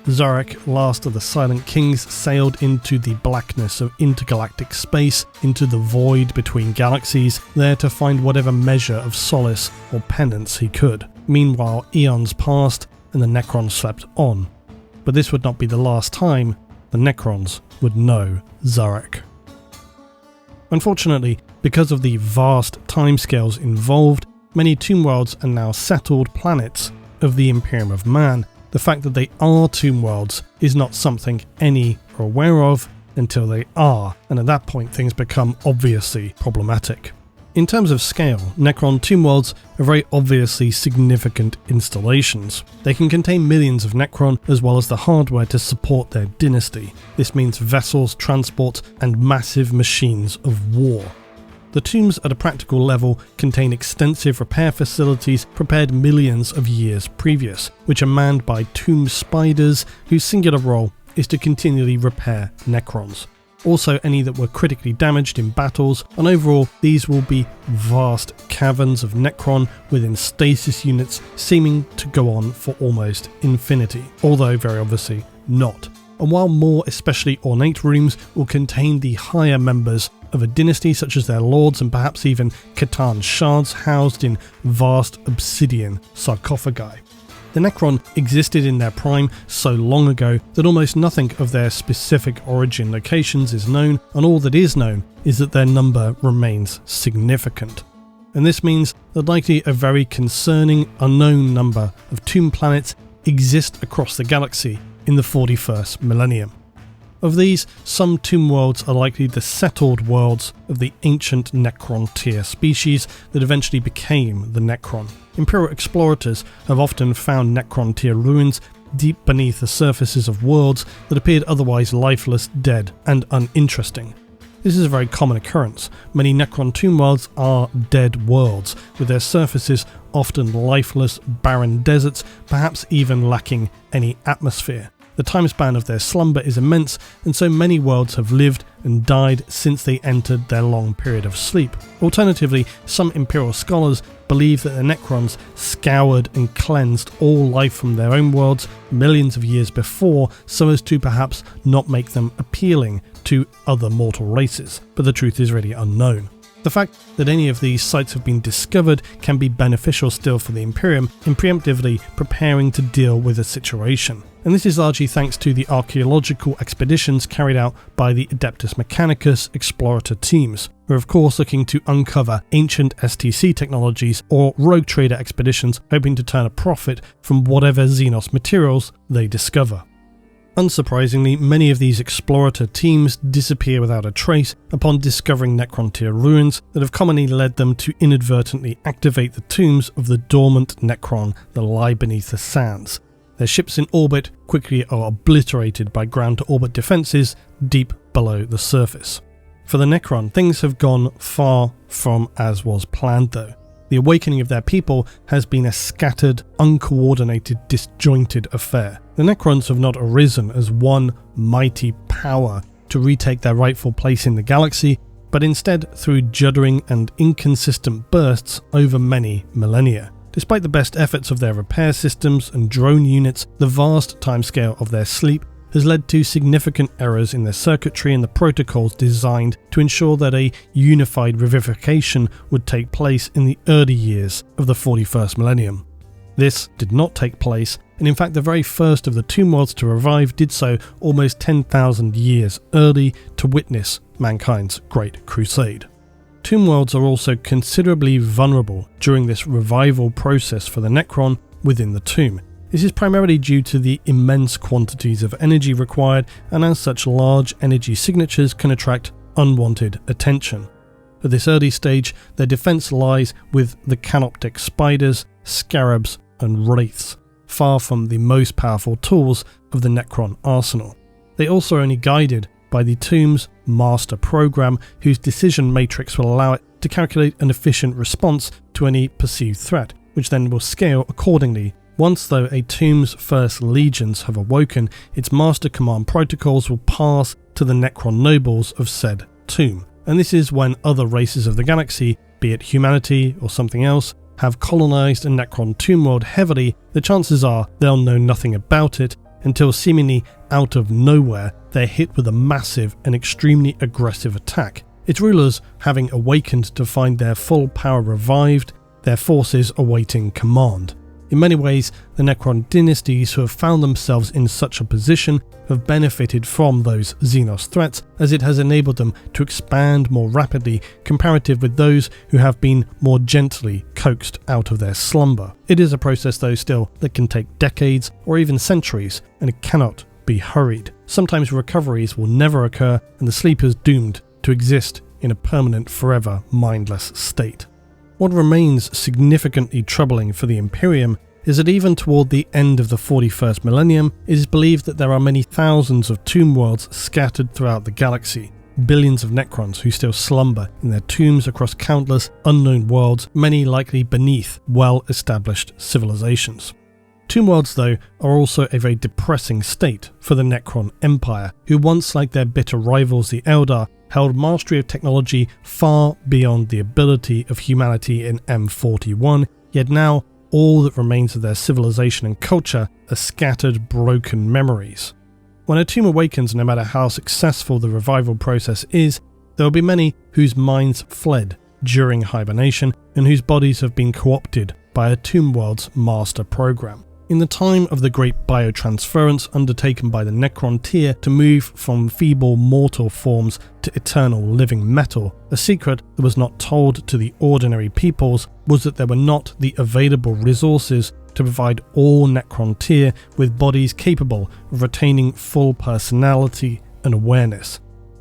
Zarek, last of the Silent Kings, sailed into the blackness of intergalactic space, into the void between galaxies, there to find whatever measure of solace or penance he could. Meanwhile, eons passed and the Necrons slept on. But this would not be the last time the Necrons would know Zarek. Unfortunately, because of the vast timescales involved, many Tomb Worlds are now settled planets of the Imperium of Man. The fact that they are Tomb Worlds is not something any are aware of until they are, and at that point things become obviously problematic. In terms of scale, Necron Tomb Worlds are very obviously significant installations. They can contain millions of Necron as well as the hardware to support their dynasty. This means vessels, transports, and massive machines of war. The tombs at a practical level contain extensive repair facilities prepared millions of years previous, which are manned by tomb spiders whose singular role is to continually repair Necrons. Also any that were critically damaged in battles, and overall these will be vast caverns of Necron within stasis units seeming to go on for almost infinity, although very obviously not. And while more especially ornate rooms will contain the higher members of a dynasty such as their lords and perhaps even Catan shards housed in vast obsidian sarcophagi. The Necron existed in their prime so long ago that almost nothing of their specific origin locations is known, and all that is known is that their number remains significant. And this means that likely a very concerning unknown number of tomb planets exist across the galaxy in the 41st millennium. Of these, some tomb worlds are likely the settled worlds of the ancient Necron tier species that eventually became the Necron. Imperial explorators have often found Necron tier ruins deep beneath the surfaces of worlds that appeared otherwise lifeless, dead, and uninteresting. This is a very common occurrence. Many Necron tomb worlds are dead worlds, with their surfaces often lifeless, barren deserts, perhaps even lacking any atmosphere. The time span of their slumber is immense, and so many worlds have lived and died since they entered their long period of sleep. Alternatively, some Imperial scholars believe that the Necrons scoured and cleansed all life from their own worlds millions of years before, so as to perhaps not make them appealing to other mortal races, but the truth is really unknown. The fact that any of these sites have been discovered can be beneficial still for the Imperium in preemptively preparing to deal with the situation. And this is largely thanks to the archaeological expeditions carried out by the Adeptus Mechanicus explorator teams, who are of course looking to uncover ancient STC technologies or rogue trader expeditions hoping to turn a profit from whatever Xenos materials they discover. Unsurprisingly, many of these explorator teams disappear without a trace upon discovering Necron tier ruins that have commonly led them to inadvertently activate the tombs of the dormant Necron that lie beneath the sands. Their ships in orbit quickly are obliterated by ground-to-orbit defences deep below the surface. For the Necron, things have gone far from as was planned though. The awakening of their people has been a scattered, uncoordinated, disjointed affair. The Necrons have not arisen as one mighty power to retake their rightful place in the galaxy, but instead through juddering and inconsistent bursts over many millennia. Despite the best efforts of their repair systems and drone units, the vast timescale of their sleep has led to significant errors in their circuitry and the protocols designed to ensure that a unified revivification would take place in the early years of the 41st millennium. This did not take place, and in fact the very first of the tomb worlds to revive did so almost 10,000 years early to witness mankind's Great Crusade. Tomb worlds are also considerably vulnerable during this revival process for the Necron within the tomb. This is primarily due to the immense quantities of energy required, and as such large energy signatures can attract unwanted attention. At this early stage, their defense lies with the canoptic spiders, scarabs and wraiths, far from the most powerful tools of the Necron arsenal. They also are only guided by the tomb's master program, whose decision matrix will allow it to calculate an efficient response to any perceived threat, which then will scale accordingly. Once though a tomb's first legions have awoken, its master command protocols will pass to the Necron nobles of said tomb. And this is when other races of the galaxy, be it humanity or something else, have colonized a Necron tomb world heavily, the chances are they'll know nothing about it until seemingly out of nowhere they're hit with a massive and extremely aggressive attack. Its rulers having awakened to find their full power revived, their forces awaiting command. In many ways, the Necron dynasties who have found themselves in such a position have benefited from those Xenos threats, as it has enabled them to expand more rapidly comparative with those who have been more gently coaxed out of their slumber. It is a process though still that can take decades or even centuries, and it cannot be hurried. Sometimes recoveries will never occur, and the sleeper is doomed to exist in a permanent, forever mindless state. What remains significantly troubling for the Imperium is that even toward the end of the 41st millennium, it is believed that there are many thousands of tomb worlds scattered throughout the galaxy. Billions of Necrons who still slumber in their tombs across countless unknown worlds, many likely beneath well-established civilizations. Tomb worlds, though, are also a very depressing state for the Necron Empire, who once, like their bitter rivals the Eldar, held mastery of technology far beyond the ability of humanity in M41, yet now all that remains of their civilization and culture are scattered, broken memories. When a tomb awakens, no matter how successful the revival process is, there will be many whose minds fled during hibernation and whose bodies have been co-opted by a tomb world's master program. In the time of the great biotransference undertaken by the Necron tier to move from feeble mortal forms to eternal living metal, a secret that was not told to the ordinary peoples was that there were not the available resources to provide all Necron tier with bodies capable of retaining full personality and awareness.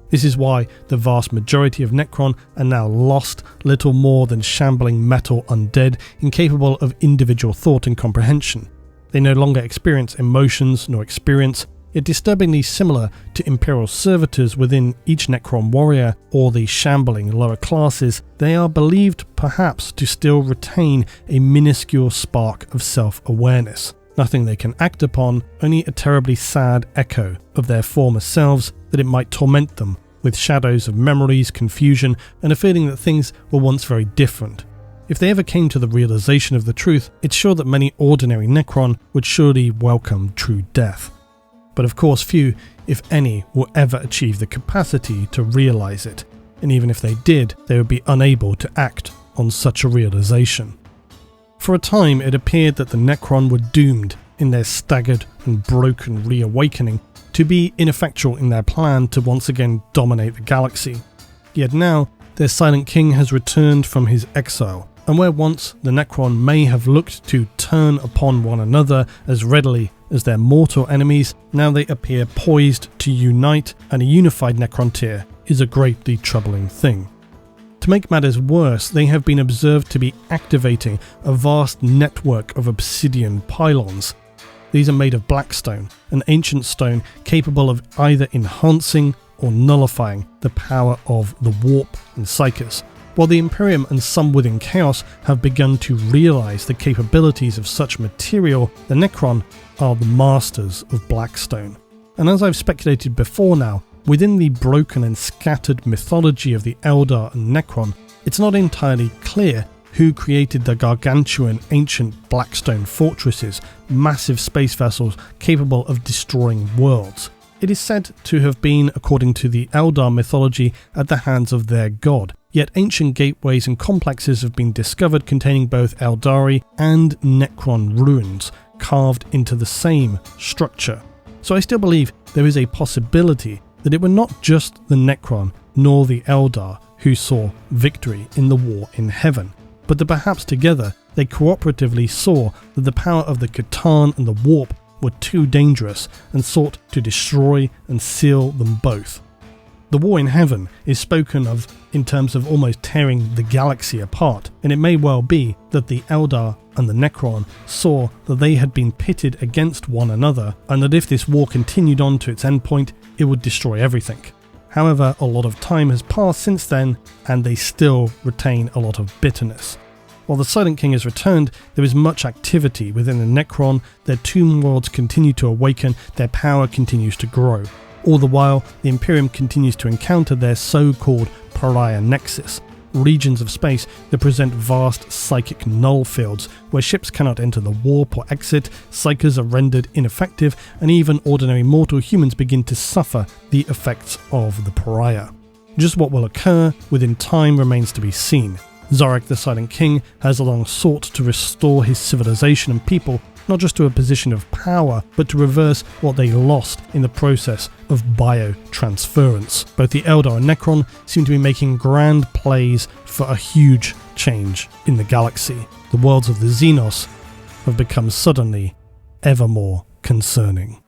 This is why the vast majority of Necron are now lost, little more than shambling metal undead, incapable of individual thought and comprehension. They no longer experience emotions nor experience, yet disturbingly similar to Imperial servitors within each Necron warrior or the shambling lower classes, they are believed perhaps to still retain a minuscule spark of self-awareness. Nothing they can act upon, only a terribly sad echo of their former selves that it might torment them with shadows of memories, confusion, and a feeling that things were once very different. If they ever came to the realization of the truth, it's sure that many ordinary Necron would surely welcome true death. But of course few, if any, will ever achieve the capacity to realize it, and even if they did, they would be unable to act on such a realization. For a time it appeared that the Necron were doomed in their staggered and broken reawakening to be ineffectual in their plan to once again dominate the galaxy. Yet now, their Silent King has returned from his exile, and where once the Necron may have looked to turn upon one another as readily as their mortal enemies, now they appear poised to unite, and a unified Necron tier is a greatly troubling thing. To make matters worse, they have been observed to be activating a vast network of obsidian pylons. These are made of blackstone, an ancient stone capable of either enhancing or nullifying the power of the warp and psychers. While the Imperium and some within Chaos have begun to realise the capabilities of such material, the Necron are the masters of Blackstone. And as I've speculated before now, within the broken and scattered mythology of the Eldar and Necron, it's not entirely clear who created the gargantuan ancient Blackstone fortresses, massive space vessels capable of destroying worlds. It is said to have been, according to the Eldar mythology, at the hands of their god. Yet ancient gateways and complexes have been discovered containing both Eldari and Necron ruins, carved into the same structure. So I still believe there is a possibility that it were not just the Necron nor the Eldar who saw victory in the war in heaven, but that perhaps together they cooperatively saw that the power of the Catan and the warp were too dangerous and sought to destroy and seal them both. The war in heaven is spoken of in terms of almost tearing the galaxy apart, and it may well be that the Eldar and the Necron saw that they had been pitted against one another, and that if this war continued on to its endpoint, it would destroy everything. However, a lot of time has passed since then, and they still retain a lot of bitterness. While the Silent King has returned, there is much activity within the Necron, their tomb worlds continue to awaken, their power continues to grow. All the while, the Imperium continues to encounter their so-called Pariah Nexus, regions of space that present vast psychic null fields where ships cannot enter the warp or exit, psychers are rendered ineffective, and even ordinary mortal humans begin to suffer the effects of the Pariah. Just what will occur within time remains to be seen. Zorak the Silent King has long sought to restore his civilization and people, not just to a position of power, but to reverse what they lost in the process of biotransference. Both the Eldar and Necron seem to be making grand plays for a huge change in the galaxy. The worlds of the Xenos have become suddenly ever more concerning.